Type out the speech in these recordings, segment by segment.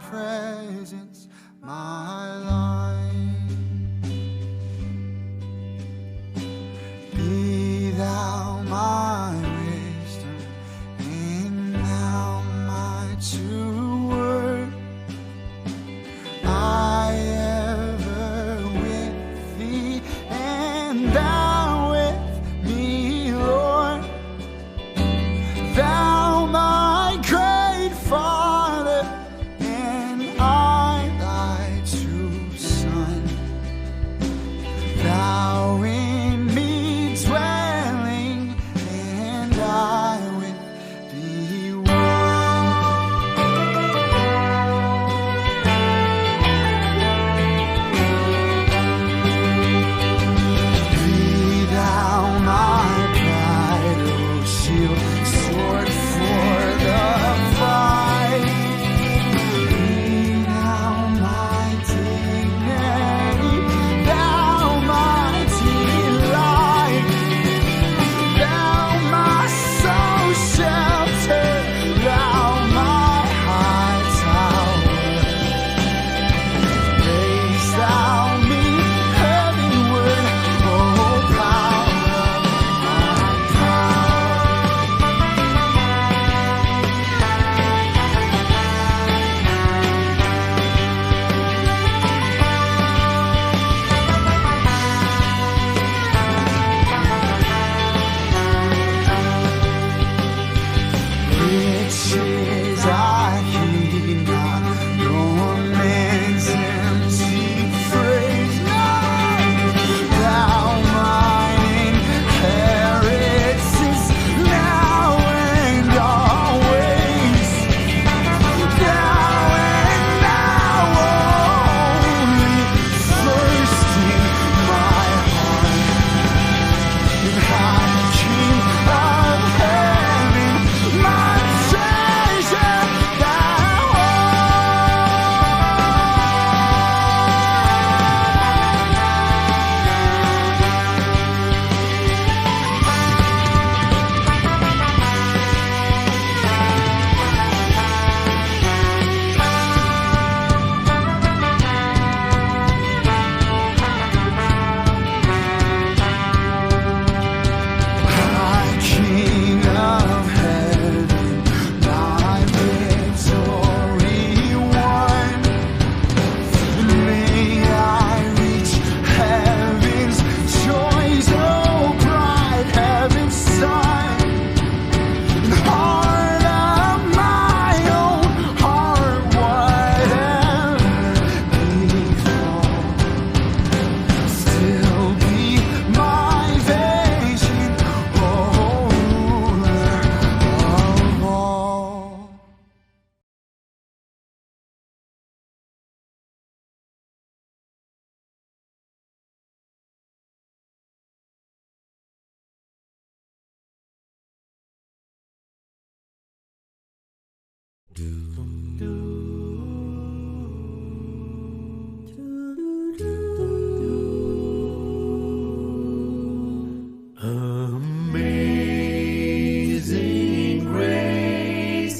presence, my life. Be thou my wisdom, and thou my true word. I ever with thee, and thou with me, Lord. Thou my great Father, and I thy true Son. Thou in me dwelling, and I with thee one. Be thou my bridal shield, sword for the fight. Be thou my dignity, thou my delight, thou my soul shelter, thou my high tower. Raise thou me heavenward, O power of my power. Riches I heed not, nor man's empty phrase. No, thou mine inheritance, now and always. Thou and thou only, first in my heart. And high King of heaven, my treasure thou High King of heaven, my victory won. May I reach heaven's joys, oh bright heaven's sun. Heart of my own heart, whatever befall, still be my vision, ruler of all. Amazing grace,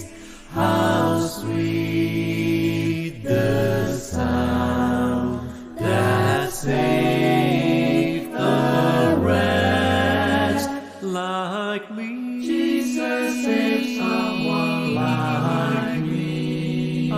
how sweet the sound that saved a wretch like me. Jesus saved someone like me.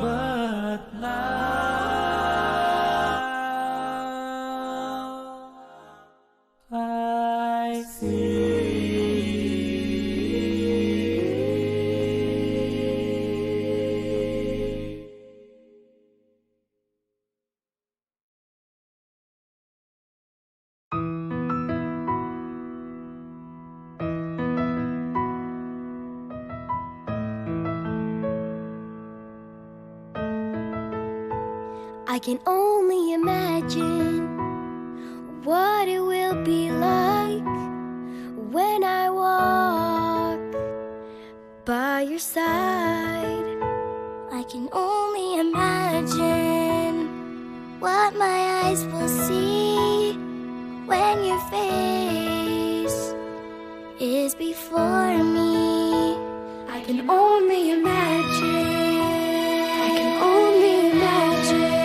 but now I see. I can only imagine what it will be like when I walk by your side. I can only imagine what my eyes will see when your face is before me. I can only imagine. I can only imagine.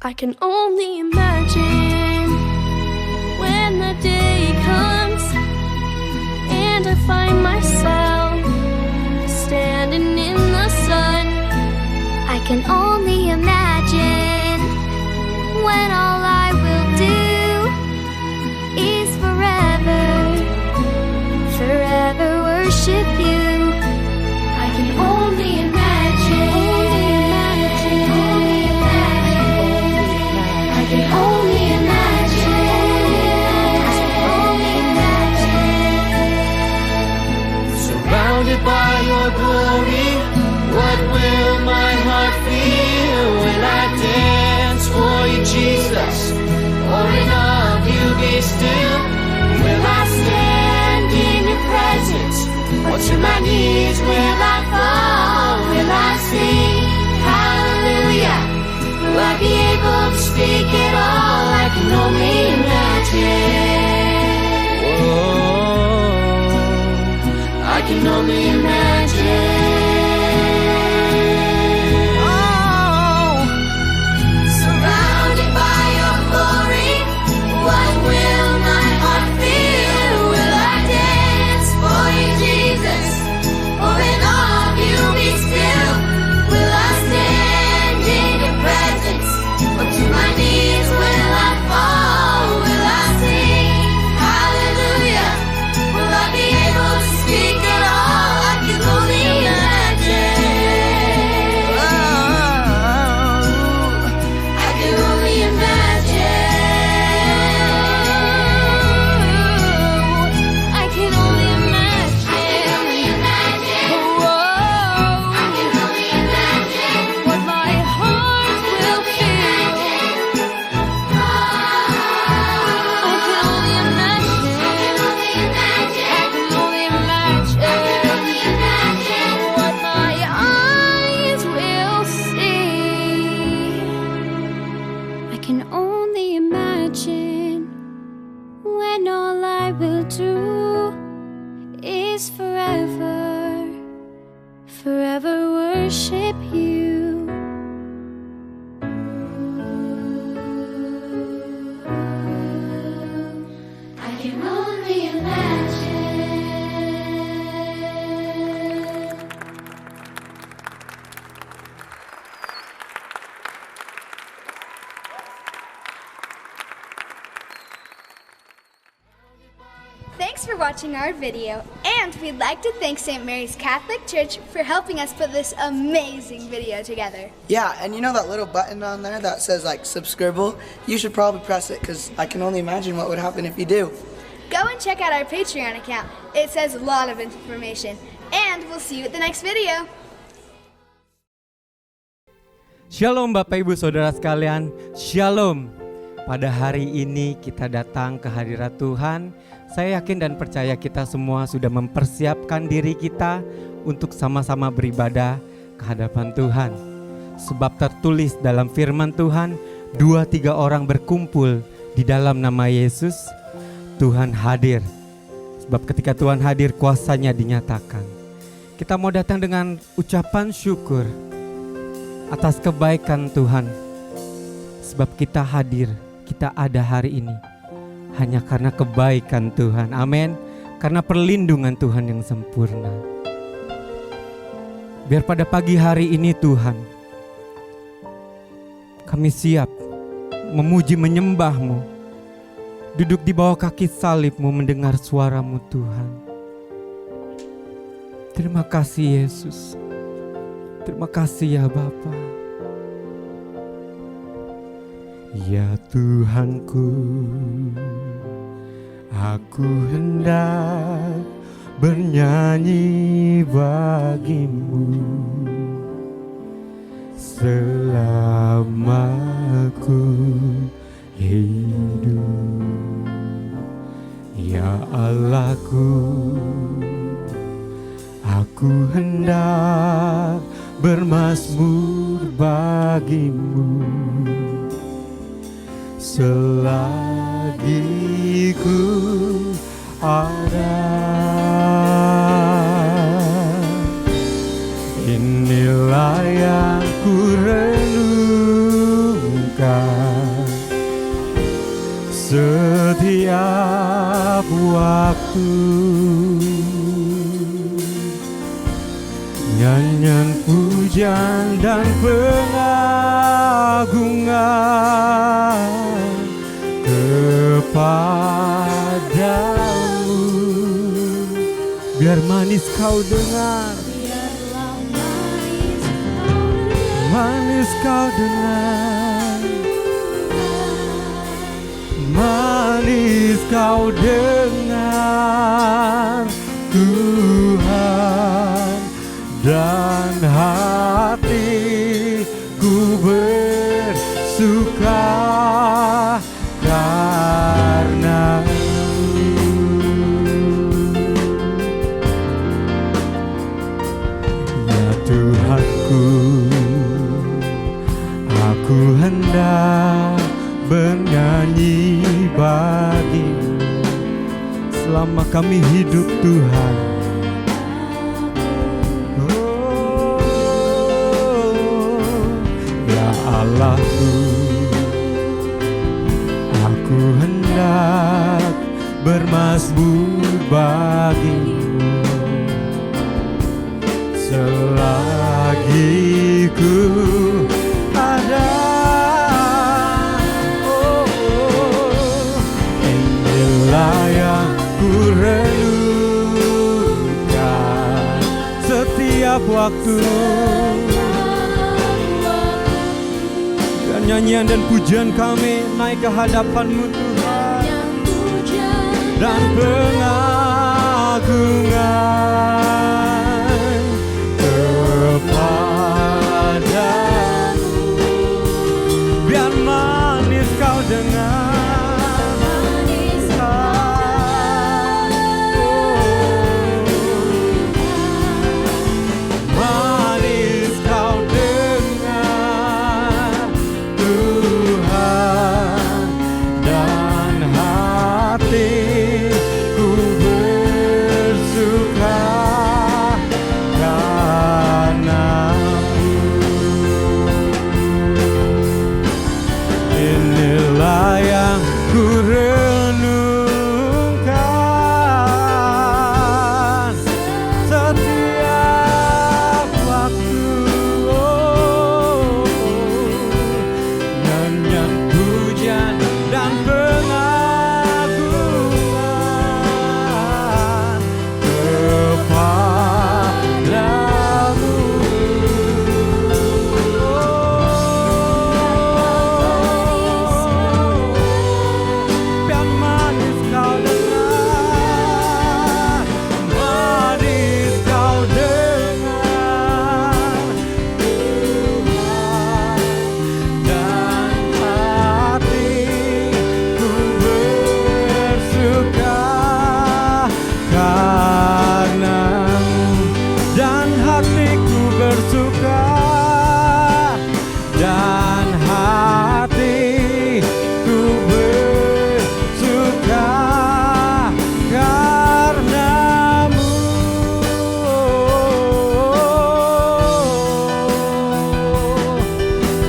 I can only imagine when the day comes and I find myself standing in the sun. I can only imagine when all I will do is forever, forever worship you. I can only imagine. I can only imagine. Surrounded by your glory, what will my heart feel? Will I dance for you, Jesus? Or in awe of you be still? Will I stand in your presence? Or to my knees will I fall? Will I sing hallelujah? Will I be able to speak at all? I can only imagine. Whoa, I can only imagine. Oh, surrounded by your glory, what will my heart feel? Will I dance for you, Jesus? Or in awe of you be still? Will I stand in your presence? Or to my knees will I fall? Will I sing hallelujah? Will I be able to speak at all? I can only imagine. I can only imagine. I can only imagine. I can only imagine. Whoa, I can only imagine. what my heart will feel. I can only imagine. I can only imagine. I can only imagine what my eyes will see. I can only imagine when all I will do is forever, forever worship you. I can only imagine. Thanks for watching our video, and we'd like to thank St. Mary's Catholic Church for helping us put this amazing video together. Yeah, and you know that little button on there that says like subscribe? You should probably press it because I can only imagine what would happen if you do. Go and check out our Patreon account. It says a lot of information, and we'll see you at the next video. Shalom Bapak Ibu Saudara sekalian, Shalom. Pada hari ini kita datang ke hadirat Tuhan. Saya yakin dan percaya kita semua sudah mempersiapkan diri kita untuk sama-sama beribadah ke hadapan Tuhan. Sebab tertulis dalam firman Tuhan, 2-3 orang berkumpul di dalam nama Yesus, Tuhan hadir. Sebab ketika Tuhan hadir, kuasanya dinyatakan. Kita mau datang dengan ucapan syukur atas kebaikan Tuhan. Sebab kita hadir, kita ada hari ini hanya karena kebaikan Tuhan. Amin. Karena perlindungan Tuhan yang sempurna. Biar pada pagi hari ini Tuhan, kami siap memuji menyembah-Mu, duduk di bawah kaki salib-Mu, mendengar suara-Mu Tuhan. Terima kasih Yesus. Terima kasih ya Bapa. Ya Tuhanku, aku hendak bernyanyi bagimu selama aku hidup. Ya Allahku, aku hendak bermazmur bagimu selagi ku ada. Inilah yang ku renungkan setiap waktu. Nyanyian pujian dan pengagungan kepadamu. Biar manis kau dengar, manis kau dengar, manis kau dengar Tuhan. Dan hatiku bersuka karena-Mu. Ya Tuhanku, aku hendak bernyanyi bagi-Mu selama kami hidup Tuhan. Allahku, aku hendak bermazmur bagimu selagi ku ada. Inilah yang ku renungkan setiap waktu. Nyanyian dan pujian kami naik ke hadapan-Mu Tuhan, dan pengagungan kepadamu. Biar manis kau dengar, manis kau dengar Tuhan, dan hatiku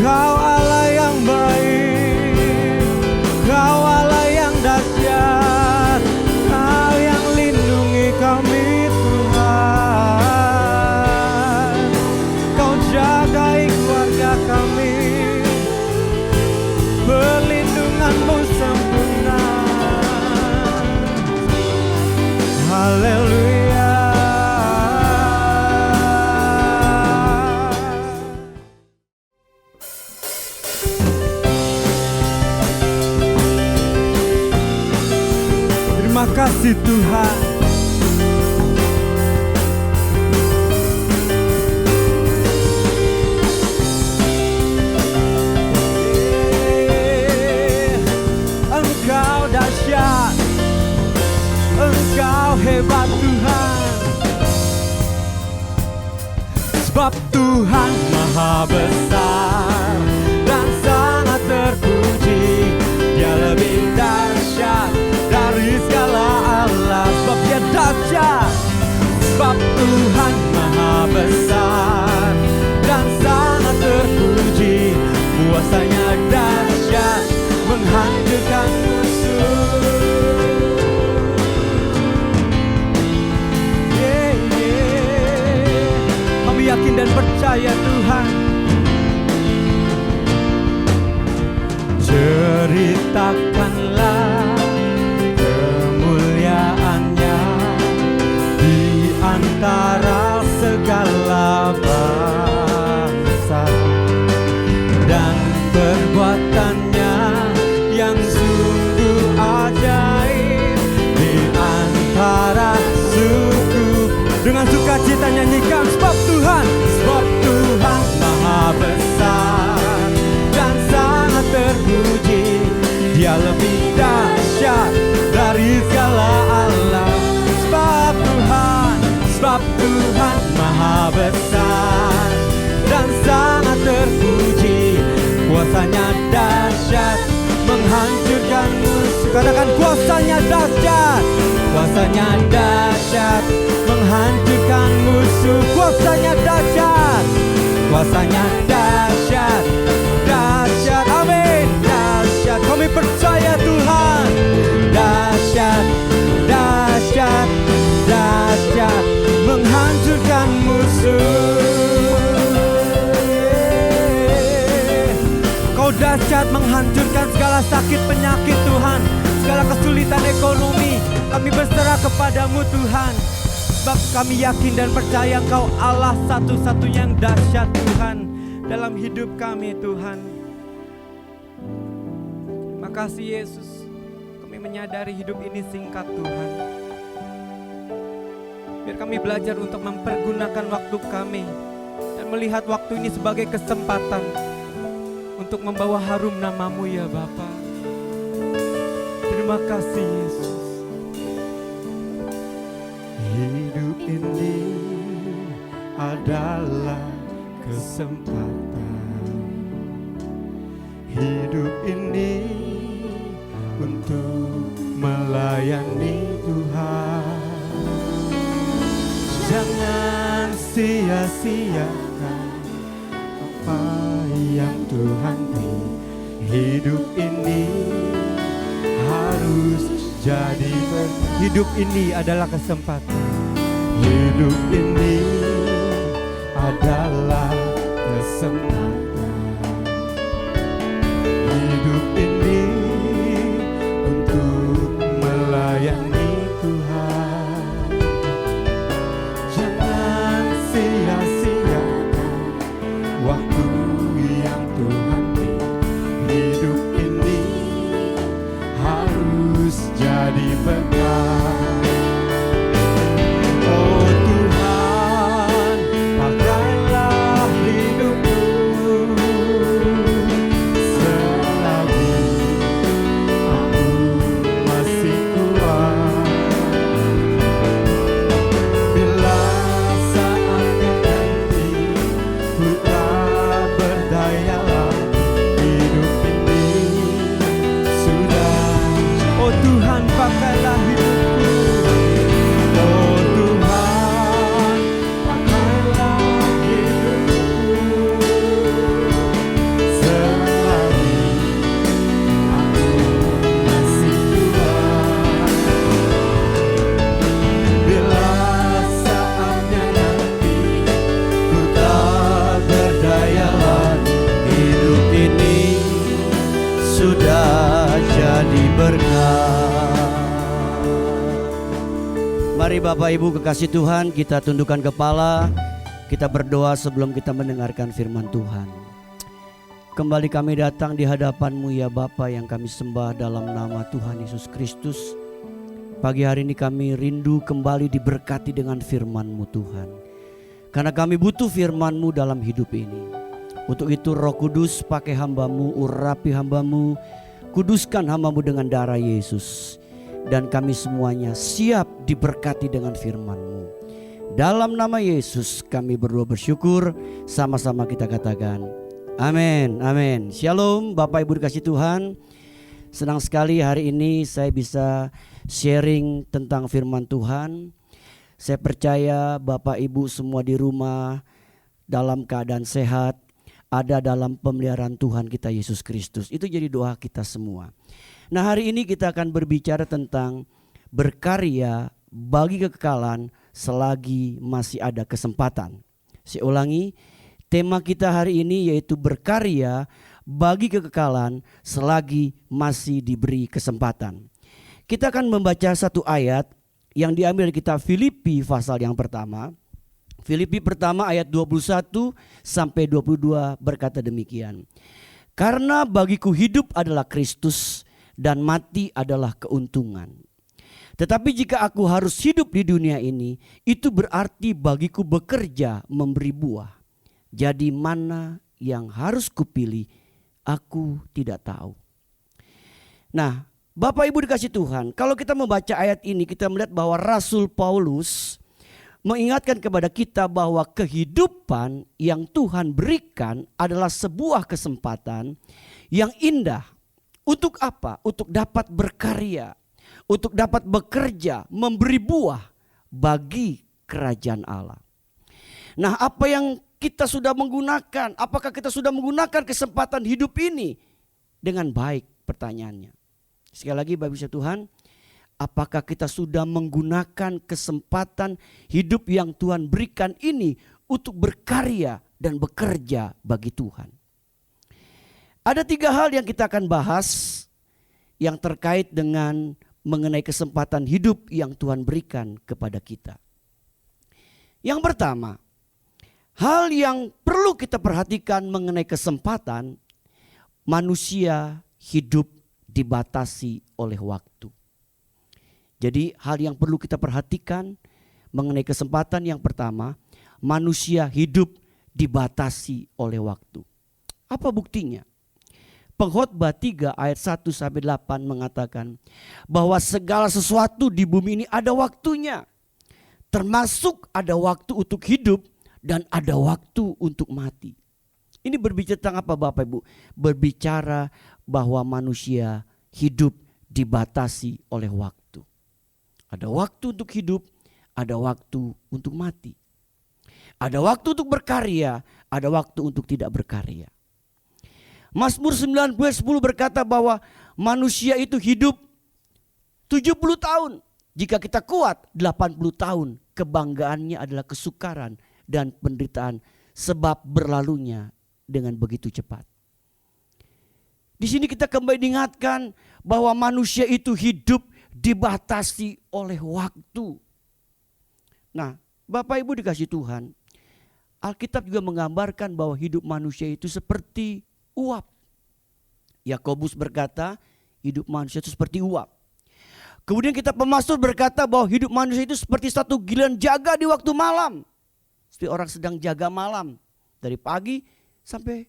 Kau Allah yang baik, Kau Allah yang dahsyat, Kau yang lindungi kami Tuhan. Kau jagai keluarga kami, perlindungan-Mu sempurna. Haleluya. Terima kasih Tuhan. Engkau dahsyat, Engkau hebat Tuhan. Sebab Tuhan maha besar dan sangat terpuji. Dia lebih dahsyat dari segala alam. Sebab Dia dahsyat. Sebab Tuhan maha besar dan sangat terpuji. Kuasanya dahsyat menghancurkan musuh. Kami yakin dan percaya Tuhan. Ceritakanlah kemuliaan-Nya di antara segala bangsa, dan perbuatan-Nya yang sungguh ajaib di antara suku. Dengan sukacita nyanyikan, sebab Tuhan maha besar dan sangat terpuji. Dia lebih dahsyat dari segala alam. Sebab Tuhan maha besar dan sangat terpuji. Kuasanya dahsyat menghancurkan musuh. Katakan, kuasanya dahsyat. Kuasanya dahsyat menghancurkan musuh. Kuasanya dahsyat. Kuasanya dahsyat. Dahsyat, amin. Dahsyat, kami percaya Tuhan. Dahsyat, dahsyat, dahsyat menghancurkan musuh. Kau dahsyat menghancurkan segala sakit penyakit Tuhan, segala kesulitan ekonomi. Kami berserah kepadamu Tuhan. Sebab kami yakin dan percaya Engkau Allah satu-satunya yang dahsyat Tuhan dalam hidup kami Tuhan. Terima kasih Yesus. Kami menyadari hidup ini singkat Tuhan. Biar kami belajar untuk mempergunakan waktu kami dan melihat waktu ini sebagai kesempatan untuk membawa harum nama-Mu ya Bapa. Terima kasih Yesus. Hidup ini adalah kesempatan. Hidup ini untuk melayani Tuhan. Jangan sia-siakan apa yang Tuhan beri. Hidup ini harus jadi hidup ini adalah kesempatan. Hidup ini adalah kesempatan. Hidup ini untuk melayani Tuhan. Jangan sia-siakan waktu yang Tuhan beri. Hidup ini harus jadi berkat. Oh Tuhan, pakailah hidupku selagi aku masih kuat. Bila saatnya nanti ku tak berdaya lagi, Mari Bapak Ibu kekasih Tuhan, kita tundukkan kepala, kita berdoa sebelum kita mendengarkan firman Tuhan. Kembali kami datang di hadapan-Mu ya Bapa yang kami sembah dalam nama Tuhan Yesus Kristus. Pagi hari ini kami rindu kembali diberkati dengan firman-Mu Tuhan. Karena kami butuh firman-Mu dalam hidup ini. Untuk itu Roh Kudus pakai hamba-Mu, urapi hamba-Mu, kuduskan hamba-Mu dengan darah Yesus. Dan kami semuanya siap diberkati dengan firman-Mu. Dalam nama Yesus kami berdoa bersyukur, sama-sama kita katakan amin, amin. Shalom Bapak Ibu dikasih Tuhan. Senang sekali hari ini saya bisa sharing tentang firman Tuhan. Saya percaya Bapak Ibu semua di rumah dalam keadaan sehat, ada dalam pemeliharaan Tuhan kita Yesus Kristus. Itu jadi doa kita semua. Nah hari ini kita akan berbicara tentang berkarya bagi kekekalan selagi masih ada kesempatan. Saya ulangi, tema kita hari ini yaitu berkarya bagi kekekalan selagi masih diberi kesempatan. Kita akan membaca satu ayat yang diambil dari kitab Filipi pasal yang pertama. Filipi pertama ayat 21 sampai 22 berkata demikian. Karena bagiku hidup adalah Kristus dan mati adalah keuntungan. Tetapi jika aku harus hidup di dunia ini, itu berarti bagiku bekerja memberi buah. Jadi mana yang harus kupilih, aku tidak tahu. Nah, Bapak Ibu dikasih Tuhan, kalau kita membaca ayat ini kita melihat bahwa Rasul Paulus mengingatkan kepada kita bahwa kehidupan yang Tuhan berikan adalah sebuah kesempatan yang indah. Untuk apa? Untuk dapat berkarya, untuk dapat bekerja, memberi buah bagi kerajaan Allah. Nah, apa yang kita sudah menggunakan, apakah kita sudah menggunakan kesempatan hidup ini dengan baik? Pertanyaannya. Sekali lagi Bapak Ibu Tuhan, apakah kita sudah menggunakan kesempatan hidup yang Tuhan berikan ini untuk berkarya dan bekerja bagi Tuhan? Ada 3 hal yang kita akan bahas yang terkait dengan mengenai kesempatan hidup yang Tuhan berikan kepada kita. Yang pertama, hal yang perlu kita perhatikan mengenai kesempatan, manusia hidup dibatasi oleh waktu. Jadi hal yang perlu kita perhatikan mengenai kesempatan yang pertama, manusia hidup dibatasi oleh waktu. Apa buktinya? Pengkhotbah 3 ayat 1 sampai 8 mengatakan bahwa segala sesuatu di bumi ini ada waktunya. Termasuk ada waktu untuk hidup dan ada waktu untuk mati. Ini berbicara tentang apa Bapak Ibu? Berbicara bahwa manusia hidup dibatasi oleh waktu. Ada waktu untuk hidup, ada waktu untuk mati. Ada waktu untuk berkarya, ada waktu untuk tidak berkarya. Mazmur 90 ayat 10 berkata bahwa manusia itu hidup 70 tahun. Jika kita kuat 80 tahun, kebanggaannya adalah kesukaran dan penderitaan sebab berlalunya dengan begitu cepat. Di sini kita kembali diingatkan bahwa manusia itu hidup dibatasi oleh waktu. Nah, Bapak Ibu dikasih Tuhan, Alkitab juga menggambarkan bahwa hidup manusia itu seperti uap. Yakobus berkata hidup manusia itu seperti uap. Kemudian kitab Pemasmur berkata bahwa hidup manusia itu seperti satu giliran jaga di waktu malam. Seperti orang sedang jaga malam. Dari pagi sampai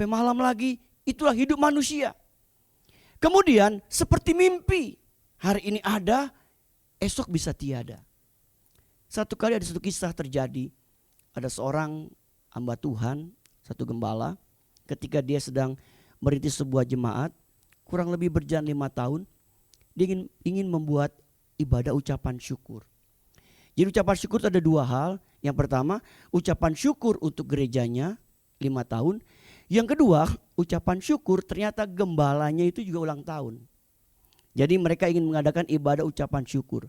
malam lagi. Itulah hidup manusia. Kemudian seperti mimpi. Hari ini ada, esok bisa tiada. Satu kali ada satu kisah terjadi. Ada seorang hamba Tuhan, satu gembala, ketika dia sedang merintis sebuah jemaat, kurang lebih berjalan 5 tahun, dia ingin membuat ibadah ucapan syukur. Jadi ucapan syukur itu ada 2 hal. Yang pertama, ucapan syukur untuk gerejanya 5 tahun. Yang kedua, ucapan syukur ternyata gembalanya itu juga ulang tahun. Jadi mereka ingin mengadakan ibadah ucapan syukur.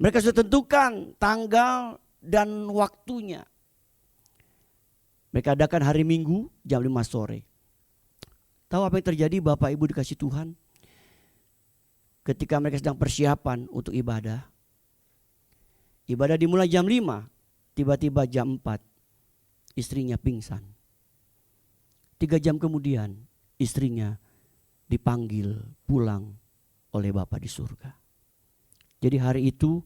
Mereka sudah tentukan tanggal dan waktunya. Mereka adakan hari Minggu jam 5 sore. Tahu apa yang terjadi Bapak Ibu dikasih Tuhan? ketika mereka sedang persiapan untuk ibadah. Ibadah dimulai jam 5, tiba-tiba jam 4 istrinya pingsan. 3 jam kemudian istrinya dipanggil pulang oleh Bapa di surga. Jadi hari itu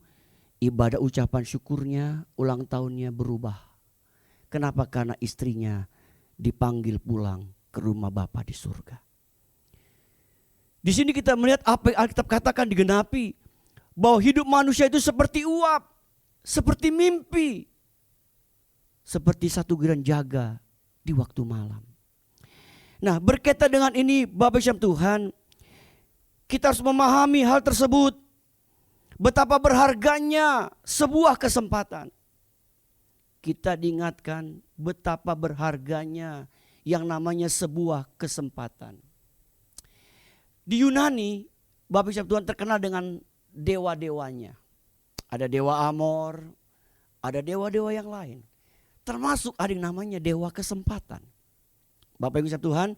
ibadah ucapan syukurnya, ulang tahunnya berubah. Kenapa? Karena istrinya dipanggil pulang ke rumah Bapa di surga. Di sini kita melihat apa yang Alkitab katakan digenapi, bahwa hidup manusia itu seperti uap, seperti mimpi, seperti satu geran jaga di waktu malam. Nah, berkaitan dengan ini Bapak Ibu Tuhan, kita harus memahami hal tersebut. Betapa berharganya sebuah kesempatan. Kita diingatkan betapa berharganya yang namanya sebuah kesempatan. Di Yunani, Bapak Ibu Tuhan terkenal dengan dewa-dewanya. Ada dewa Amor, ada dewa-dewa yang lain. Termasuk ada yang namanya dewa kesempatan. Bapak Ibu Tuhan,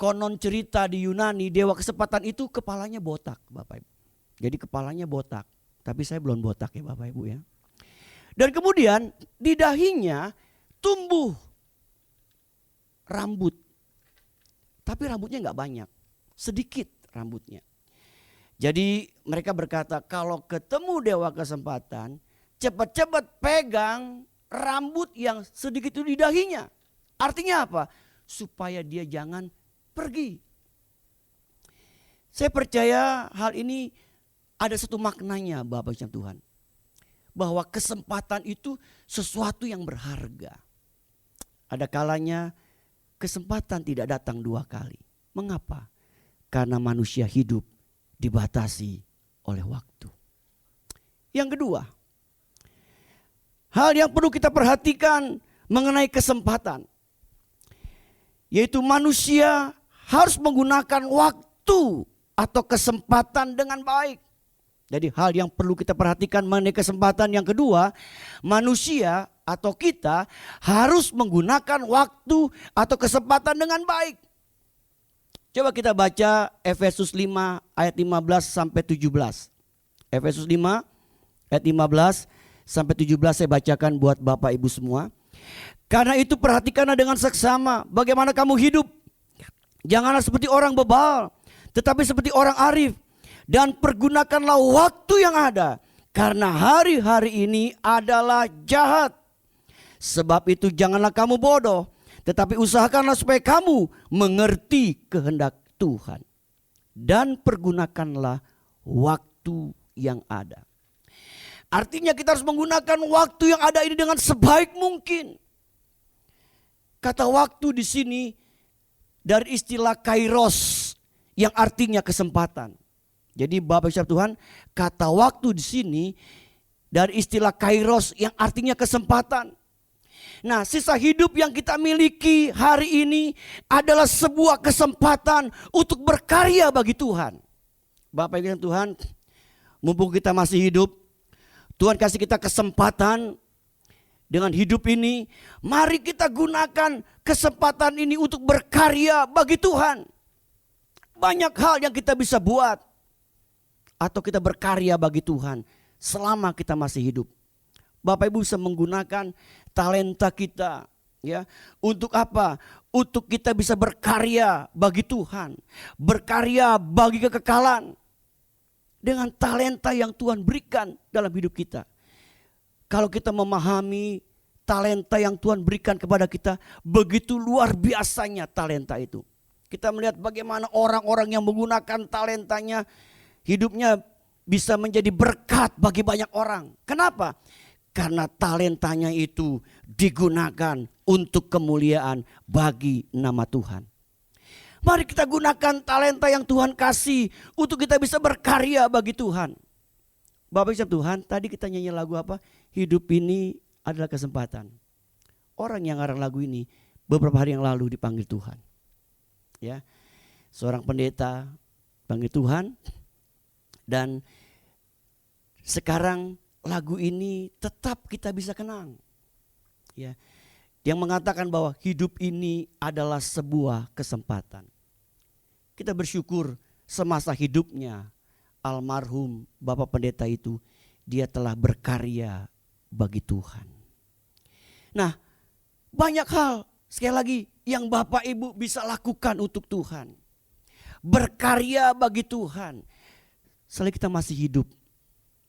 konon cerita di Yunani dewa kesempatan itu kepalanya botak, Bapak Ibu. Jadi kepalanya botak, tapi saya belum botak ya Bapak Ibu ya. Dan kemudian di dahinya tumbuh rambut. Tapi rambutnya nggak banyak, sedikit rambutnya. Jadi mereka berkata kalau ketemu dewa kesempatan, cepat-cepat pegang rambut yang sedikit itu di dahinya. Artinya apa? Supaya dia jangan pergi. Saya percaya hal ini ada satu maknanya Bapak Ibu Tuhan. Bahwa kesempatan itu sesuatu yang berharga. Ada kalanya kesempatan tidak datang 2 kali. Mengapa? Karena manusia hidup dibatasi oleh waktu. Yang kedua, hal yang perlu kita perhatikan mengenai kesempatan, yaitu manusia harus menggunakan waktu atau kesempatan dengan baik. Jadi hal yang perlu kita perhatikan mengenai kesempatan yang kedua, manusia atau kita harus menggunakan waktu atau kesempatan dengan baik. Coba kita baca Efesus 5 ayat 15 sampai 17. Efesus 5 ayat 15 sampai 17 saya bacakan buat Bapak Ibu semua. Karena itu perhatikanlah dengan seksama bagaimana kamu hidup. Janganlah seperti orang bebal, tetapi seperti orang arif. Dan pergunakanlah waktu yang ada, karena hari-hari ini adalah jahat. Sebab itu janganlah kamu bodoh, tetapi usahakanlah supaya kamu mengerti kehendak Tuhan. Dan pergunakanlah waktu yang ada. Artinya kita harus menggunakan waktu yang ada ini dengan sebaik mungkin. Kata waktu di sini dari istilah kairos yang artinya kesempatan. Jadi Bapak Ibu Tuhan, kata waktu di sini dari istilah kairos yang artinya kesempatan. Nah, sisa hidup yang kita miliki hari ini adalah sebuah kesempatan untuk berkarya bagi Tuhan. Bapak Ibu Tuhan, mumpung kita masih hidup, Tuhan kasih kita kesempatan dengan hidup ini. Mari kita gunakan kesempatan ini untuk berkarya bagi Tuhan. Banyak hal yang kita bisa buat atau kita berkarya bagi Tuhan selama kita masih hidup. Bapak Ibu bisa menggunakan talenta kita ya. Untuk apa? Untuk kita bisa berkarya bagi Tuhan, berkarya bagi kekekalan dengan talenta yang Tuhan berikan dalam hidup kita. Kalau kita memahami talenta yang Tuhan berikan kepada kita, begitu luar biasanya talenta itu. Kita melihat bagaimana orang-orang yang menggunakan talentanya hidupnya bisa menjadi berkat bagi banyak orang. Kenapa? Karena talentanya itu digunakan untuk kemuliaan bagi nama Tuhan. Mari kita gunakan talenta yang Tuhan kasih untuk kita bisa berkarya bagi Tuhan. Bapak Ibu Tuhan, tadi kita nyanyi lagu apa? Hidup ini adalah kesempatan. Orang yang ngarang lagu ini beberapa hari yang lalu dipanggil Tuhan. Ya, seorang pendeta panggil Tuhan. Dan sekarang lagu ini tetap kita bisa kenang. Ya. Yang mengatakan bahwa hidup ini adalah sebuah kesempatan. Kita bersyukur semasa hidupnya almarhum Bapak Pendeta itu, dia telah berkarya bagi Tuhan. Nah, banyak hal sekali lagi yang Bapak Ibu bisa lakukan untuk Tuhan. Berkarya bagi Tuhan. Selagi kita masih hidup.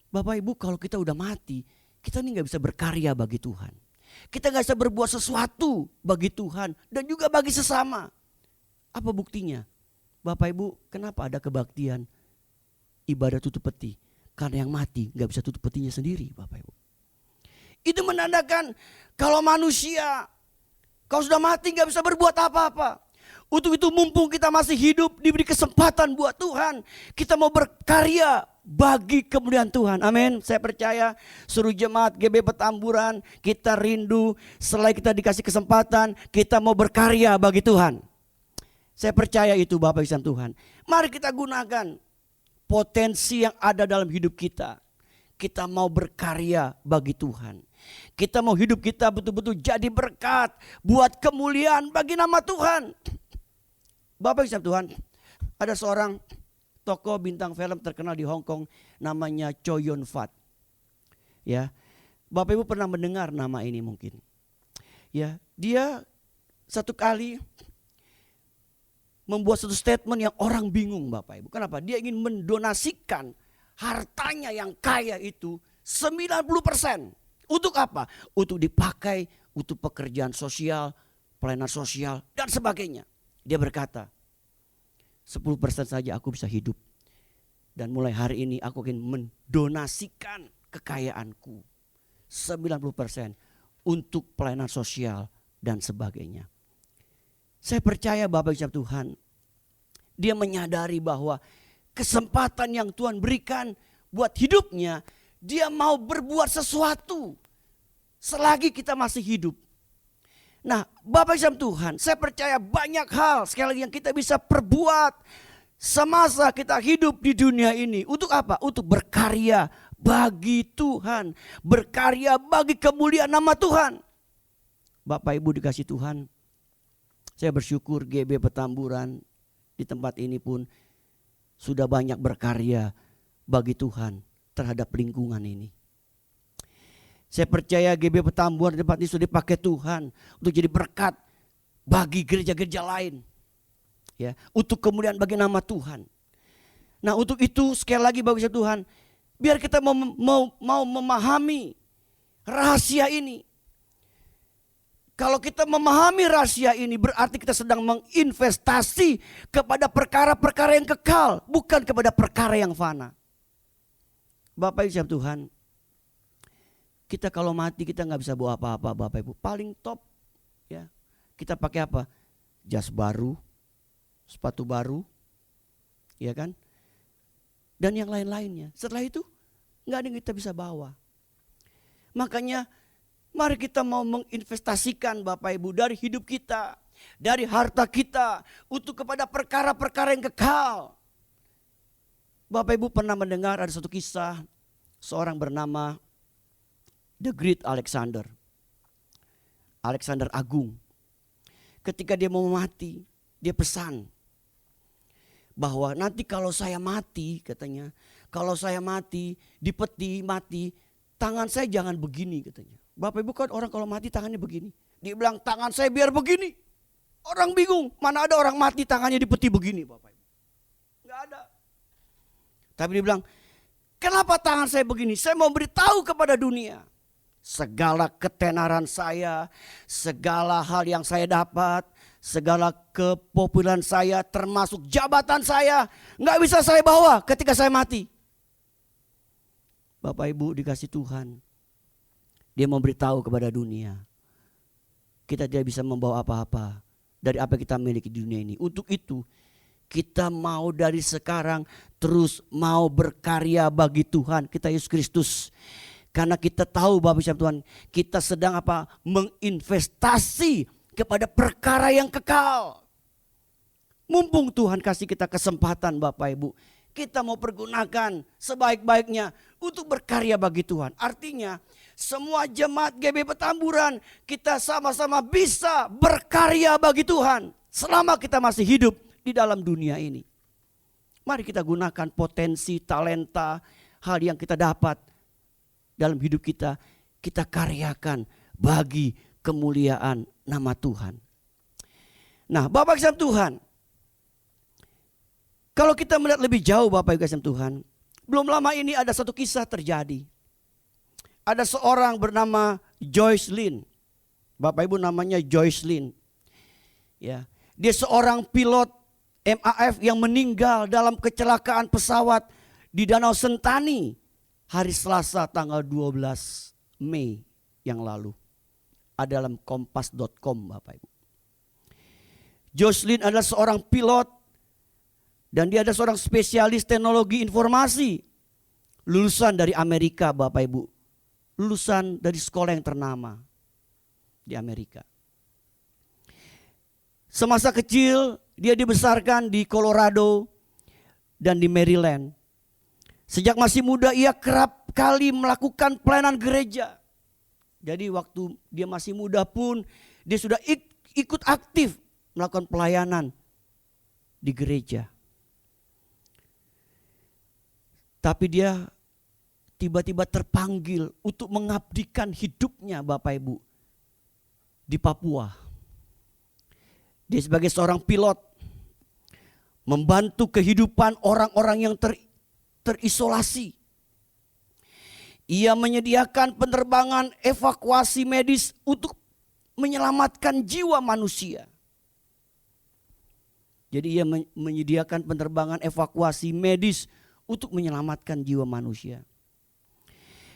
Bapak Ibu, kalau kita udah mati, kita ini gak bisa berkarya bagi Tuhan. Kita gak bisa berbuat sesuatu bagi Tuhan dan juga bagi sesama. Apa buktinya? Bapak Ibu, kenapa ada kebaktian ibadah tutup peti? Karena yang mati gak bisa tutup petinya sendiri, Bapak Ibu. Itu menandakan kalau manusia, kalau sudah mati gak bisa berbuat apa-apa. Untuk itu mumpung kita masih hidup, diberi kesempatan buat Tuhan, kita mau berkarya bagi kemuliaan Tuhan. Amin. Saya percaya seluruh jemaat GB Petamburan, kita rindu setelah kita dikasih kesempatan, kita mau berkarya bagi Tuhan. Saya percaya itu Bapak Ibu Tuhan. Mari kita gunakan potensi yang ada dalam hidup kita. Kita mau berkarya bagi Tuhan. Kita mau hidup kita betul-betul jadi berkat buat kemuliaan bagi nama Tuhan. Bapak Ibu Tuhan, ada seorang tokoh bintang film terkenal di Hong Kong namanya Chow Yun Fat. Ya, Bapak Ibu pernah mendengar nama ini mungkin. Ya, dia satu kali membuat satu statement yang orang bingung Bapak Ibu. Kenapa? Dia ingin mendonasikan hartanya yang kaya itu 90%. Untuk apa? Untuk dipakai untuk pekerjaan sosial, pelayanan sosial dan sebagainya. Dia berkata, 10% saja aku bisa hidup. Dan mulai hari ini aku ingin mendonasikan kekayaanku 90% untuk pelayanan sosial dan sebagainya. Saya percaya Bapak Ibu Tuhan, dia menyadari bahwa kesempatan yang Tuhan berikan buat hidupnya, dia mau berbuat sesuatu selagi kita masih hidup. Nah, Bapak Ibu Tuhan, saya percaya banyak hal sekali lagi yang kita bisa perbuat semasa kita hidup di dunia ini. Untuk apa? Untuk berkarya bagi Tuhan, berkarya bagi kemuliaan nama Tuhan. Bapak Ibu dikasih Tuhan, saya bersyukur GB Petamburan di tempat ini pun sudah banyak berkarya bagi Tuhan terhadap lingkungan ini. Saya percaya GB Petamburan di tempat ini sudah dipakai Tuhan untuk jadi berkat bagi gereja-gereja lain. Ya, untuk kemuliaan bagi nama Tuhan. Nah, untuk itu sekali lagi bagi Tuhan, biar kita mau memahami rahasia ini. Kalau kita memahami rahasia ini berarti kita sedang menginvestasi kepada perkara-perkara yang kekal, bukan kepada perkara yang fana. Bapak Ibu Tuhan, kita kalau mati kita nggak bisa bawa apa-apa Bapak Ibu. Paling top ya, kita pakai apa? Jas baru, sepatu baru, ya kan? Dan yang lain-lainnya. Setelah itu nggak ada yang kita bisa bawa. Makanya mari kita mau menginvestasikan Bapak Ibu dari hidup kita, dari harta kita untuk kepada perkara-perkara yang kekal. Bapak Ibu pernah mendengar ada satu kisah seorang bernama The Great Alexander. Alexander Agung. Ketika dia mau mati, dia pesan bahwa nanti kalau saya mati, katanya, kalau saya mati di peti mati, tangan saya jangan begini katanya. Bapak Ibu kan orang kalau mati tangannya begini. Dia bilang tangan saya biar begini. Orang bingung, mana ada orang mati tangannya di peti begini Bapak Ibu. Enggak ada. Tapi dia bilang, kenapa tangan saya begini? Saya mau beritahu kepada dunia. Segala ketenaran saya, segala hal yang saya dapat, segala kepopuleran saya, termasuk jabatan saya, nggak bisa saya bawa ketika saya mati. Bapak Ibu dikasih Tuhan, dia memberitahu kepada dunia, kita tidak bisa membawa apa-apa dari apa yang kita miliki di dunia ini. Untuk itu kita mau dari sekarang terus mau berkarya bagi Tuhan kita Yesus Kristus. Karena kita tahu Bapak Ibu Tuhan, kita sedang apa? Menginvestasi kepada perkara yang kekal. Mumpung Tuhan kasih kita kesempatan Bapak Ibu, kita mau pergunakan sebaik-baiknya untuk berkarya bagi Tuhan. Artinya semua jemaat GB Petamburan kita sama-sama bisa berkarya bagi Tuhan selama kita masih hidup di dalam dunia ini. Mari kita gunakan potensi, talenta, hal yang kita dapat dalam hidup kita. Kita karyakan bagi kemuliaan nama Tuhan. Nah, Bapak Kasih Tuhan, kalau kita melihat lebih jauh Bapak Ibu Kasih Tuhan, belum lama ini ada satu kisah terjadi. Ada seorang bernama Joyce Lin. Bapak Ibu namanya Joyce Lin. Ya, dia seorang pilot MAF yang meninggal dalam kecelakaan pesawat di Danau Sentani hari Selasa tanggal 12 Mei yang lalu. Ada dalam kompas.com Bapak Ibu. Joyce Lin adalah seorang pilot dan dia adalah seorang spesialis teknologi informasi. Lulusan dari Amerika Bapak Ibu. Lulusan dari sekolah yang ternama di Amerika. Semasa kecil dia dibesarkan di Colorado dan di Maryland. Sejak masih muda ia kerap kali melakukan pelayanan gereja. Jadi waktu dia masih muda pun dia sudah ikut aktif melakukan pelayanan di gereja. Tapi dia tiba-tiba terpanggil untuk mengabdikan hidupnya Bapak Ibu di Papua. Dia sebagai seorang pilot membantu kehidupan orang-orang yang terisolasi. Ia menyediakan penerbangan evakuasi medis untuk menyelamatkan jiwa manusia. Jadi ia menyediakan penerbangan evakuasi medis untuk menyelamatkan jiwa manusia.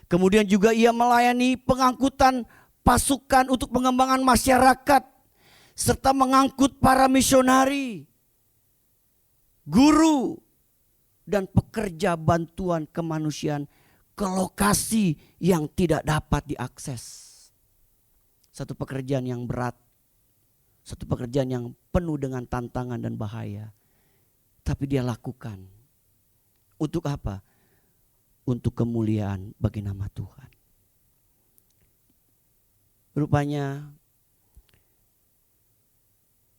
Kemudian juga ia melayani pengangkutan pasukan untuk pengembangan masyarakat serta mengangkut para misionari, guru, dan pekerja bantuan kemanusiaan ke lokasi yang tidak dapat diakses. Satu pekerjaan yang berat, satu pekerjaan yang penuh dengan tantangan dan bahaya. Tapi dia lakukan. Untuk apa? Untuk kemuliaan bagi nama Tuhan. Rupanya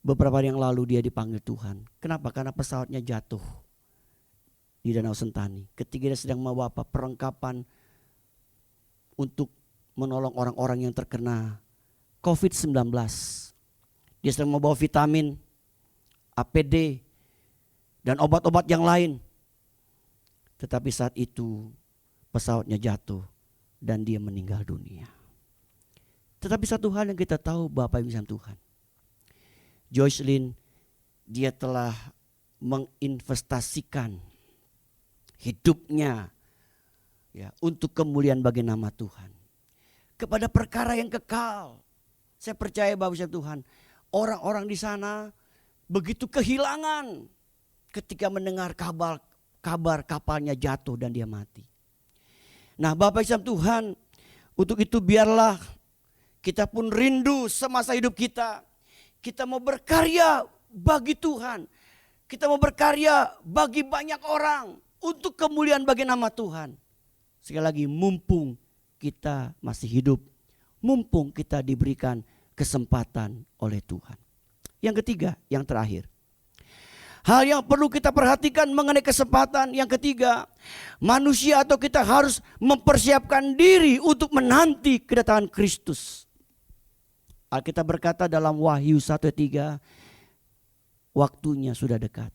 beberapa hari yang lalu dia dipanggil Tuhan. Kenapa? Karena pesawatnya jatuh di Danau Sentani. Ketika dia sedang membawa perlengkapan untuk menolong orang-orang yang terkena COVID-19. Dia sedang membawa vitamin, APD, dan obat-obat yang lain. Tetapi saat itu pesawatnya jatuh dan dia meninggal dunia. Tetapi satu hal yang kita tahu Bapak Ibu Tuhan. Joyce Lin, dia telah menginvestasikan hidupnya ya, untuk kemuliaan bagi nama Tuhan. Kepada perkara yang kekal. Saya percaya Bapak Ibu Tuhan, orang-orang di sana begitu kehilangan ketika mendengar kabar kapalnya jatuh dan dia mati. Nah Bapak Ibu Tuhan, untuk itu biarlah kita pun rindu semasa hidup kita. Kita mau berkarya bagi Tuhan. Kita mau berkarya bagi banyak orang. Untuk kemuliaan bagi nama Tuhan. Sekali lagi, mumpung kita masih hidup. Mumpung kita diberikan kesempatan oleh Tuhan. Yang ketiga, yang terakhir. Hal yang perlu kita perhatikan mengenai kesempatan. Yang ketiga, manusia atau kita harus mempersiapkan diri untuk menanti kedatangan Kristus. Alkitab berkata dalam Wahyu 1:3, waktunya sudah dekat.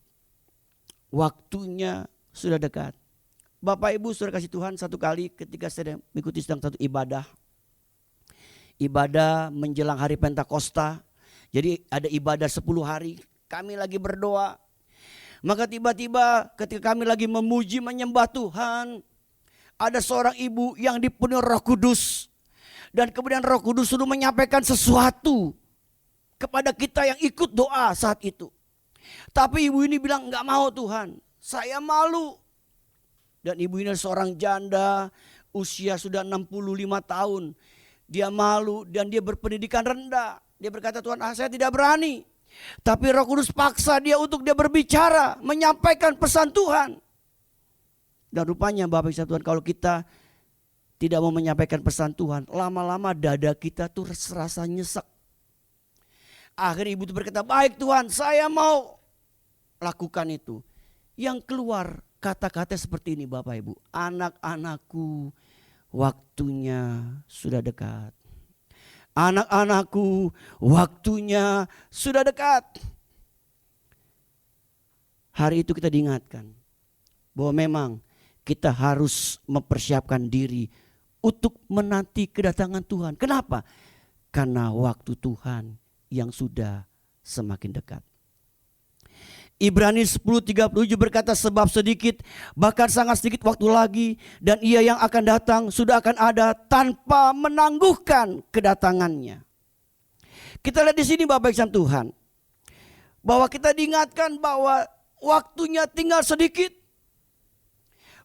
Waktunya sudah dekat. Bapak Ibu saudara kasih Tuhan, satu kali ketika saya mengikuti sedang satu ibadah. Ibadah menjelang hari Pentakosta. Jadi ada ibadah 10 hari. Kami lagi berdoa. Maka tiba-tiba ketika kami lagi memuji menyembah Tuhan. Ada seorang ibu yang dipenuhi Roh Kudus. Dan kemudian Roh Kudus sudah menyampaikan sesuatu kepada kita yang ikut doa saat itu. Tapi ibu ini bilang enggak mau Tuhan. Saya malu. Dan ibu ini seorang janda usia sudah 65 tahun. Dia malu dan dia berpendidikan rendah. Dia berkata Tuhan saya tidak berani. Tapi Roh Kudus paksa dia untuk dia berbicara. Menyampaikan pesan Tuhan. Dan rupanya Bapak Ibu Tuhan kalau kita tidak mau menyampaikan pesan Tuhan. Lama-lama dada kita tuh serasa nyesek. Akhirnya ibu itu berkata baik Tuhan saya mau lakukan itu. yang keluar kata-kata seperti ini Bapak Ibu. Anak-anakku, waktunya sudah dekat. Anak-anakku, waktunya sudah dekat. Hari itu kita diingatkan bahwa memang kita harus mempersiapkan diri untuk menanti kedatangan Tuhan. Kenapa? Karena waktu Tuhan yang sudah semakin dekat. Ibrani 10:37 berkata, sebab sedikit, bahkan sangat sedikit waktu lagi, dan ia yang akan datang sudah akan ada tanpa menangguhkan kedatangannya. Kita lihat di sini Bapak Ibu Tuhan, bahwa kita diingatkan bahwa waktunya tinggal sedikit.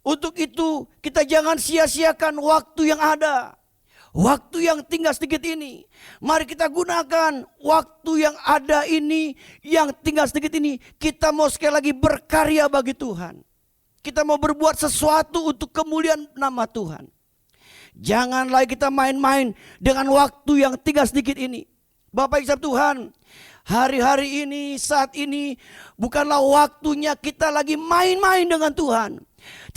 Untuk itu kita jangan sia-siakan waktu yang ada. Waktu yang tinggal sedikit ini, mari kita gunakan waktu yang ada ini, yang tinggal sedikit ini. Kita mau sekali lagi berkarya bagi Tuhan. Kita mau berbuat sesuatu untuk kemuliaan nama Tuhan. Jangan lagi kita main-main dengan waktu yang tinggal sedikit ini. Bapak Ibu Tuhan, hari-hari ini, saat ini bukanlah waktunya kita lagi main-main dengan Tuhan.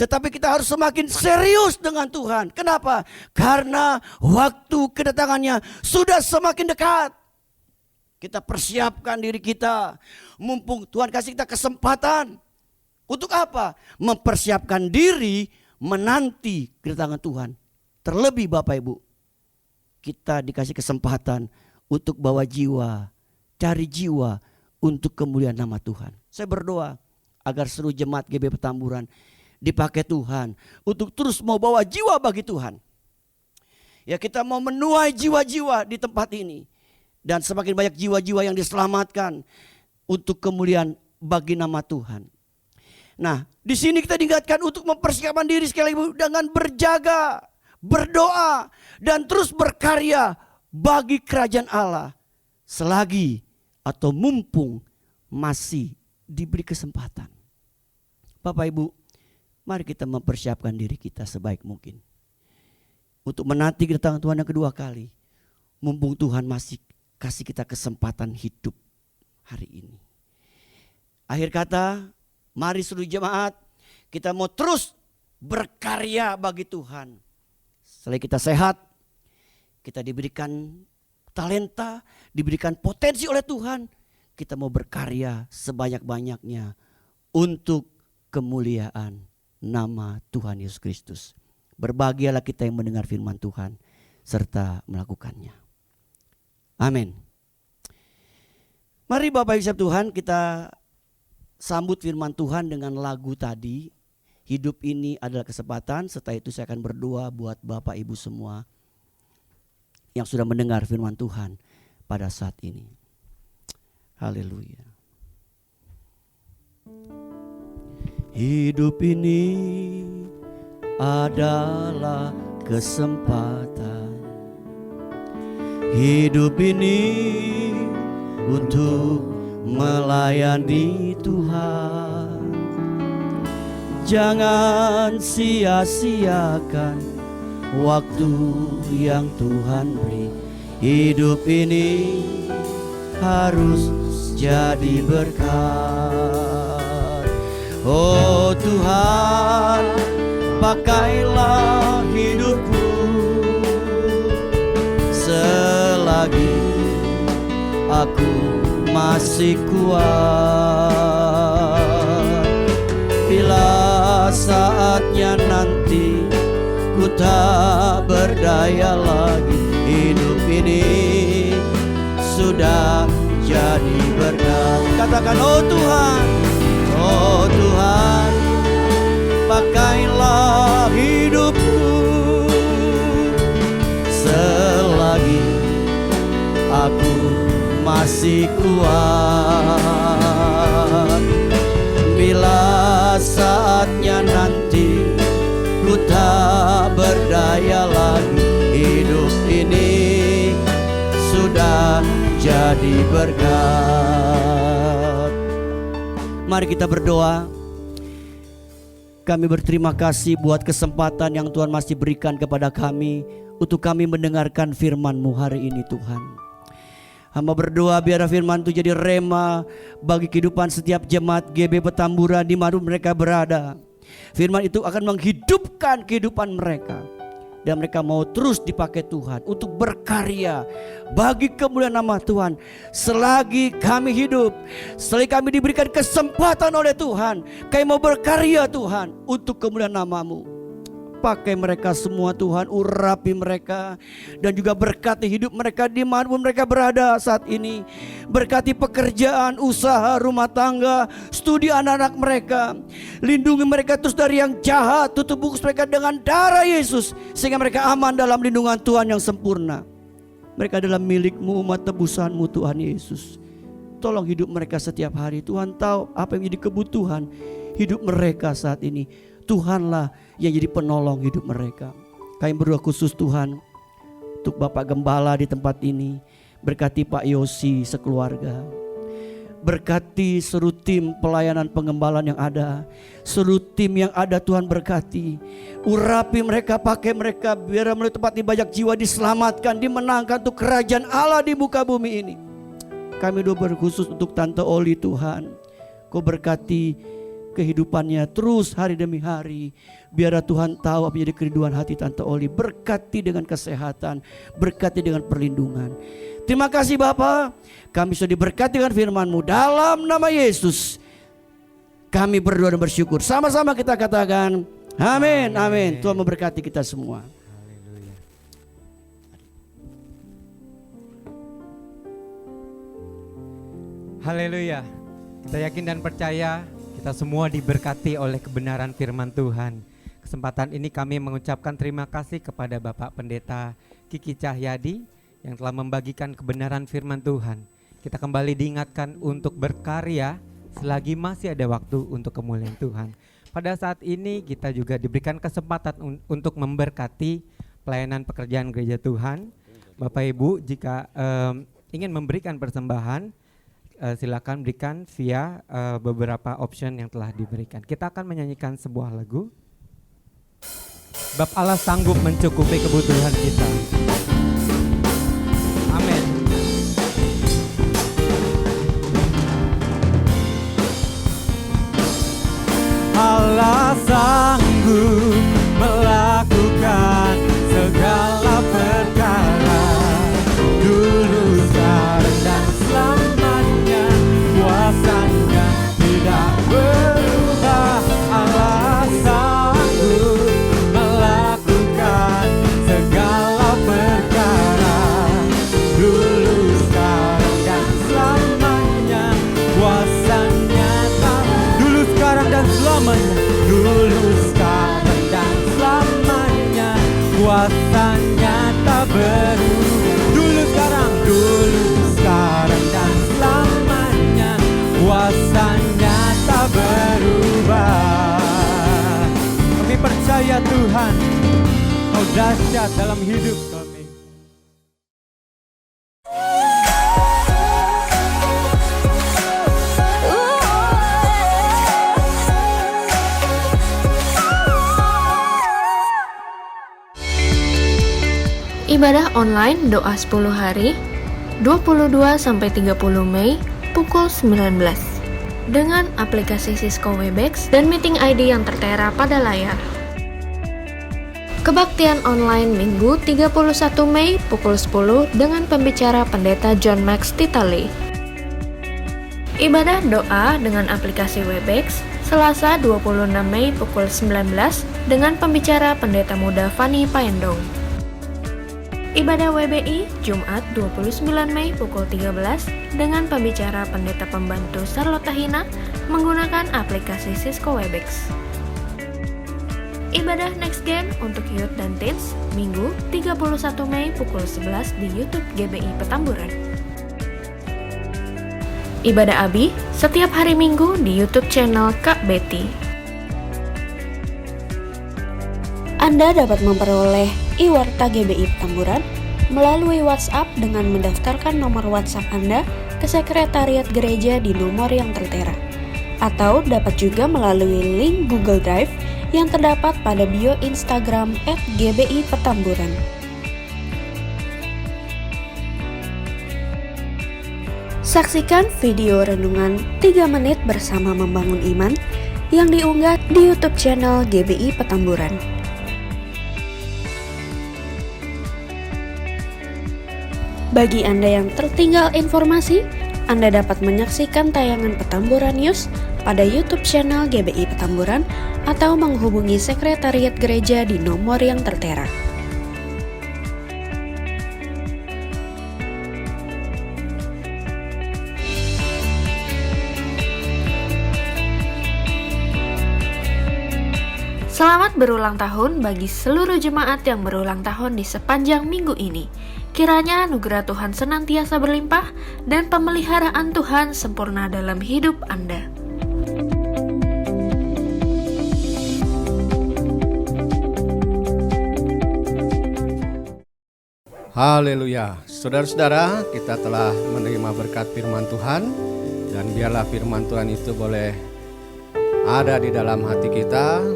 Tetapi kita harus semakin serius dengan Tuhan. Kenapa? Karena waktu kedatangannya sudah semakin dekat. Kita persiapkan diri kita. Mumpung Tuhan kasih kita kesempatan. Untuk apa? Mempersiapkan diri menanti kedatangan Tuhan. Terlebih Bapak Ibu, kita dikasih kesempatan untuk bawa jiwa, cari jiwa untuk kemuliaan nama Tuhan. Saya berdoa agar seluruh jemaat GB Petamburan dipakai Tuhan untuk terus mau bawa jiwa bagi Tuhan. Ya, kita mau menuai jiwa-jiwa di tempat ini. Dan semakin banyak jiwa-jiwa yang diselamatkan untuk kemuliaan bagi nama Tuhan. Nah, di sini kita diingatkan untuk mempersiapkan diri sekali lagi dengan berjaga, berdoa, dan terus berkarya bagi kerajaan Allah. Selagi atau mumpung masih diberi kesempatan. Bapak Ibu, mari kita mempersiapkan diri kita sebaik mungkin untuk menanti kedatangan Tuhan yang kedua kali. Mumpung Tuhan masih kasih kita kesempatan hidup hari ini. Akhir kata, mari seluruh jemaat kita mau terus berkarya bagi Tuhan. Selagi kita sehat, kita diberikan talenta, diberikan potensi oleh Tuhan. Kita mau berkarya sebanyak-banyaknya untuk kemuliaan nama Tuhan Yesus Kristus. Berbahagialah kita yang mendengar firman Tuhan serta melakukannya. Amin. Mari Bapak Ibu Tuhan, kita sambut firman Tuhan dengan lagu tadi. Hidup ini adalah kesempatan. Setelah itu saya akan berdoa buat Bapak Ibu semua yang sudah mendengar firman Tuhan pada saat ini. Haleluya. Hidup ini adalah kesempatan. Hidup ini untuk melayani Tuhan. Jangan sia-siakan waktu yang Tuhan beri. Hidup ini harus jadi berkat. Oh Tuhan, pakailah hidupku selagi aku masih kuat. Bila saatnya nanti ku tak berdaya lagi, hidup ini sudah jadi berkat. Katakan, oh Tuhan, oh Tuhan, pakailah hidupku selagi aku masih kuat. Bila saatnya nanti ku tak berdaya lagi, hidup ini sudah jadi berkat. Mari kita berdoa. Kami berterima kasih buat kesempatan yang Tuhan masih berikan kepada kami untuk kami mendengarkan firman-Mu hari ini Tuhan. Hamba berdoa biar firman itu jadi rema bagi kehidupan setiap jemaat GB Petamburan di mana mereka berada. Firman itu akan menghidupkan kehidupan mereka. Dan mereka mau terus dipakai Tuhan untuk berkarya bagi kemuliaan nama Tuhan. Selagi kami hidup, selagi kami diberikan kesempatan oleh Tuhan, kami mau berkarya Tuhan untuk kemuliaan nama-Mu. Pakai mereka semua Tuhan, urapi mereka dan juga berkati hidup mereka dimanapun mereka berada saat ini. Berkati pekerjaan, usaha, rumah tangga, studi anak-anak mereka. Lindungi mereka terus dari yang jahat, tutup bungkus mereka dengan darah Yesus sehingga mereka aman dalam lindungan Tuhan yang sempurna. Mereka adalah milik-Mu, umat tebusan-Mu Tuhan Yesus. Tolong hidup mereka setiap hari. Tuhan tahu apa yang menjadi kebutuhan hidup mereka saat ini. Tuhanlah yang jadi penolong hidup mereka. Kami berdoa khusus Tuhan untuk Bapak Gembala di tempat ini. Berkati Pak Yosi sekeluarga. Berkati seluruh tim pelayanan pengembalaan yang ada. Seluruh tim yang ada Tuhan berkati. Urapi mereka, pakai mereka biar melalui tempat ini banyak jiwa diselamatkan, dimenangkan untuk kerajaan Allah di muka bumi ini. Kami doa berkhusus untuk Tante Oli Tuhan. Kau berkati kehidupannya terus hari demi hari. Biar Tuhan tahu apa jadi kerinduan hati Tante Oli. Berkati dengan kesehatan, berkati dengan perlindungan. Terima kasih Bapa, kami sudah diberkati dengan firman-Mu dalam nama Yesus. Kami berdoa dan bersyukur. Sama-sama kita katakan amin, amin. Tuhan memberkati kita semua. Haleluya. Kita yakin dan percaya kita semua diberkati oleh kebenaran firman Tuhan. Kesempatan ini kami mengucapkan terima kasih kepada Bapak Pendeta Kiki Cahyadi yang telah membagikan kebenaran firman Tuhan. Kita kembali diingatkan untuk berkarya selagi masih ada waktu untuk kemuliaan Tuhan. Pada saat ini kita juga diberikan kesempatan untuk memberkati pelayanan pekerjaan gereja Tuhan. Bapak Ibu jika ingin memberikan persembahan, silakan berikan via beberapa option yang telah diberikan. Kita akan menyanyikan sebuah lagu. Bab Allah sanggup mencukupi kebutuhan kita. Amin. Allah sanggup melakukan segala perkara dulu, sekarang dan selamanya. Kuasanya tidak berubah. Allah sanggup melakukan segala perkara dulu, sekarang dan selamanya. Kuasanya tak dulu, sekarang dan selamanya. Dulu, sekarang dan selamanya. Kuasanya tak berubah. Dulu, sekarang dan selamanya. Kuasanya tak berubah. Kami percaya Tuhan, Kau dahsyat dalam hidup kami. Ibadah online doa 10 hari 22-30 Mei pukul 19 dengan aplikasi Cisco Webex dan meeting ID yang tertera pada layar. Kebaktian online Minggu 31 Mei pukul 10 dengan pembicara Pendeta John Max Titali. Ibadah doa dengan aplikasi Webex Selasa 26 Mei pukul 19 dengan pembicara Pendeta Muda Fani Paendong. Ibadah WBI Jumat 29 Mei pukul 13 dengan pembicara Pendeta Pembantu Charlotte Hina menggunakan aplikasi Cisco Webex. Ibadah Next Gen untuk youth dan teens Minggu 31 Mei pukul 11 di YouTube GBI Petamburan. Ibadah Abi setiap hari Minggu di YouTube channel Kak Betty. Anda dapat memperoleh e-warta GBI Petamburan melalui WhatsApp dengan mendaftarkan nomor WhatsApp Anda ke sekretariat gereja di nomor yang tertera. Atau dapat juga melalui link Google Drive yang terdapat pada bio Instagram @GBI Petamburan. Saksikan video renungan 3 menit bersama Membangun Iman yang diunggah di YouTube channel GBI Petamburan. Bagi Anda yang tertinggal informasi, Anda dapat menyaksikan tayangan Petamburan News pada YouTube channel GBI Petamburan atau menghubungi sekretariat gereja di nomor yang tertera. Selamat berulang tahun bagi seluruh jemaat yang berulang tahun di sepanjang minggu ini. Kiranya anugerah Tuhan senantiasa berlimpah dan pemeliharaan Tuhan sempurna dalam hidup Anda. Haleluya. Saudara-saudara, kita telah menerima berkat firman Tuhan, dan biarlah firman Tuhan itu boleh ada di dalam hati kita,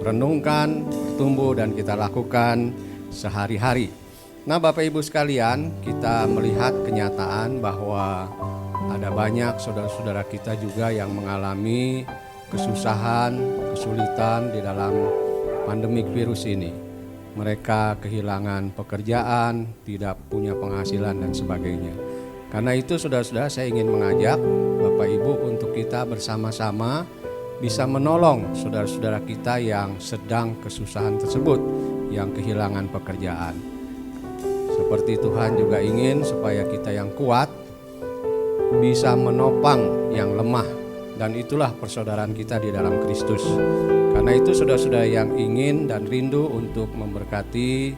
renungkan, tumbuh, dan kita lakukan sehari-hari. Nah, Bapak Ibu sekalian, kita melihat kenyataan bahwa ada banyak saudara-saudara kita juga yang mengalami kesusahan, kesulitan di dalam pandemik virus ini. Mereka kehilangan pekerjaan, tidak punya penghasilan, dan sebagainya. Karena itu saudara-saudara, saya ingin mengajak Bapak Ibu untuk kita bersama-sama bisa menolong saudara-saudara kita yang sedang kesusahan tersebut, yang kehilangan pekerjaan. Seperti Tuhan juga ingin supaya kita yang kuat bisa menopang yang lemah, dan itulah persaudaraan kita di dalam Kristus. Karena itu saudara-saudara yang ingin dan rindu untuk memberkati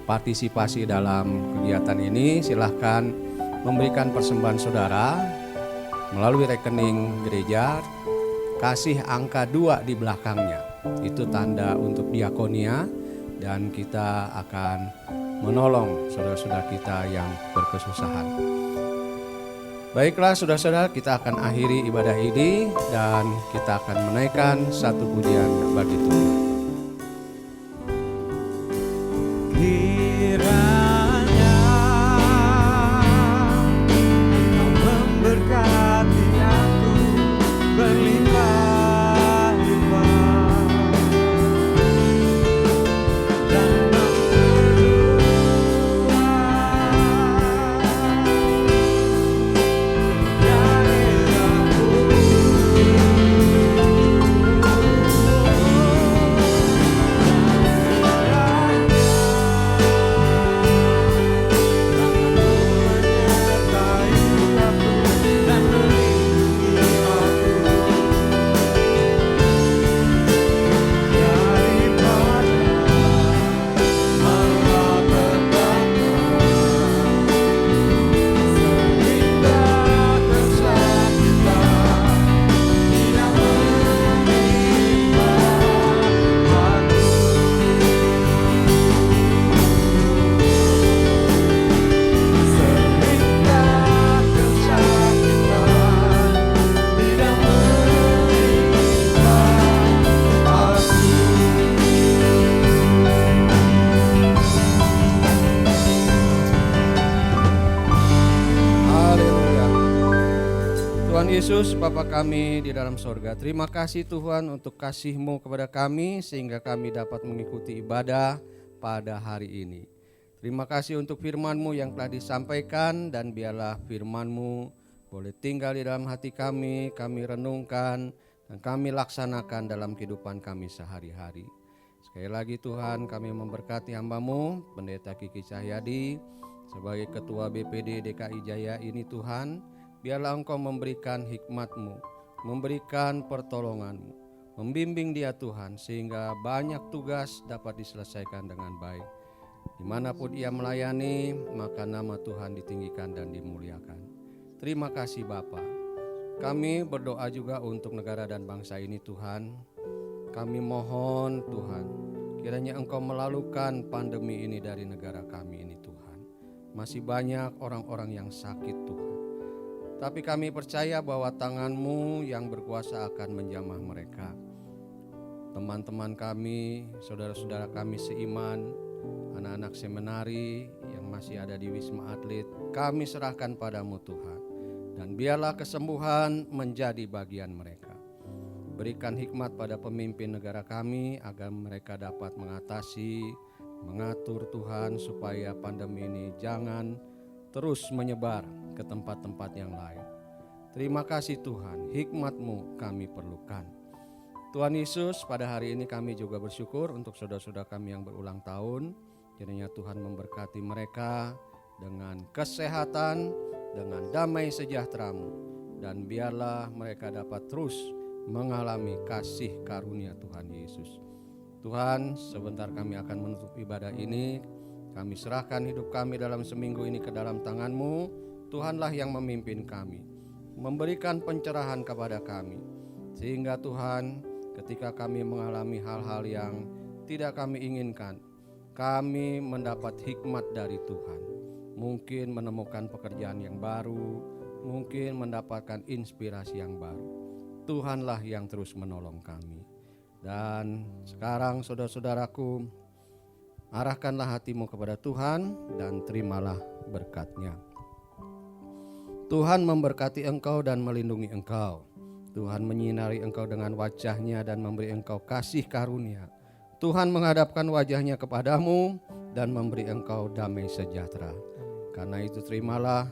partisipasi dalam kegiatan ini, silahkan memberikan persembahan saudara melalui rekening gereja. Kasih angka 2 di belakangnya, itu tanda untuk diakonia, dan kita akan menolong saudara-saudara kita yang berkesusahan. Baiklah saudara-saudara, kita akan akhiri ibadah ini dan kita akan menaikkan satu pujian bagi Tuhan. Kiranya Kau memberkati aku berlimpah-limpah dan Yesus, Bapa kami di dalam sorga, terima kasih Tuhan untuk kasih-Mu kepada kami sehingga kami dapat mengikuti ibadah pada hari ini. Terima kasih untuk firman-Mu yang telah disampaikan, dan biarlah firman-Mu boleh tinggal di dalam hati kami renungkan dan kami laksanakan dalam kehidupan kami sehari-hari. Sekali lagi Tuhan, kami memberkati hamba-Mu Pendeta Kiki Cahyadi sebagai Ketua BPD DKI Jaya ini Tuhan. Biarlah Engkau memberikan hikmat-Mu, memberikan pertolongan-Mu, membimbing dia Tuhan, sehingga banyak tugas dapat diselesaikan dengan baik. Dimanapun ia melayani, maka nama Tuhan ditinggikan dan dimuliakan. Terima kasih Bapa. Kami berdoa juga untuk negara dan bangsa ini Tuhan. Kami mohon Tuhan, kiranya Engkau melalukan pandemi ini dari negara kami ini Tuhan. Masih banyak orang-orang yang sakit Tuhan. Tapi kami percaya bahwa tangan-Mu yang berkuasa akan menjamah mereka. Teman-teman kami, saudara-saudara kami seiman, anak-anak seminari yang masih ada di Wisma Atlet, kami serahkan padamu Tuhan. dan biarlah kesembuhan menjadi bagian mereka. Berikan hikmat pada pemimpin negara kami agar mereka dapat mengatasi, mengatur Tuhan supaya pandemi ini jangan terus menyebar ke tempat-tempat yang lain. Terima kasih Tuhan, hikmat-Mu kami perlukan. Tuhan Yesus, pada hari ini kami juga bersyukur untuk saudara-saudara kami yang berulang tahun. Kiranya Tuhan memberkati mereka dengan kesehatan, dengan damai sejahtera-Mu, dan biarlah mereka dapat terus mengalami kasih karunia Tuhan Yesus. Tuhan, sebentar kami akan menutup ibadah ini. Kami serahkan hidup kami dalam seminggu ini ke dalam tangan-Mu. Tuhanlah yang memimpin kami, memberikan pencerahan kepada kami, sehingga Tuhan, ketika kami mengalami hal-hal yang tidak kami inginkan, kami mendapat hikmat dari Tuhan. Mungkin menemukan pekerjaan yang baru, mungkin mendapatkan inspirasi yang baru. Tuhanlah yang terus menolong kami. Dan sekarang saudara-saudaraku, arahkanlah hatimu kepada Tuhan dan terimalah berkat-Nya. Tuhan memberkati engkau dan melindungi engkau. Tuhan menyinari engkau dengan wajah-Nya dan memberi engkau kasih karunia. Tuhan menghadapkan wajah-Nya kepadamu dan memberi engkau damai sejahtera. Karena itu terimalah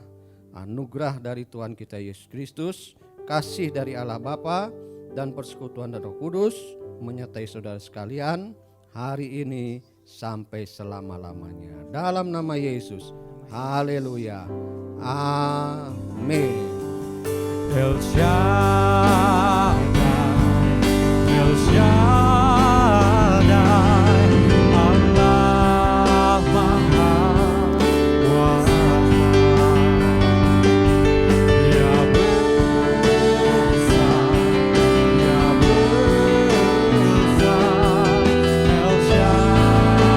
anugerah dari Tuhan kita Yesus Kristus, kasih dari Allah Bapa, dan persekutuan Roh Kudus menyertai saudara sekalian hari ini sampai selama-lamanya. Dalam nama Yesus, haleluya, amin. El Shaddai, El Shaddai, Allah Maha Kuasa, Ya besar, Ya besar, El Shaddai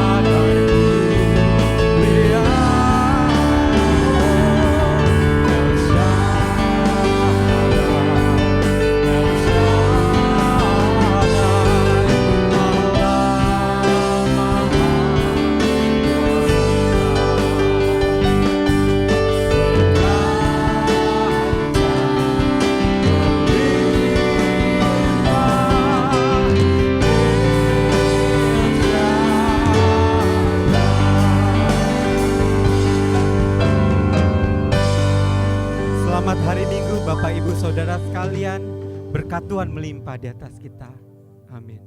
Selamat hari Minggu Bapak Ibu Saudara sekalian, berkat Tuhan melimpah di atas kita. Amin.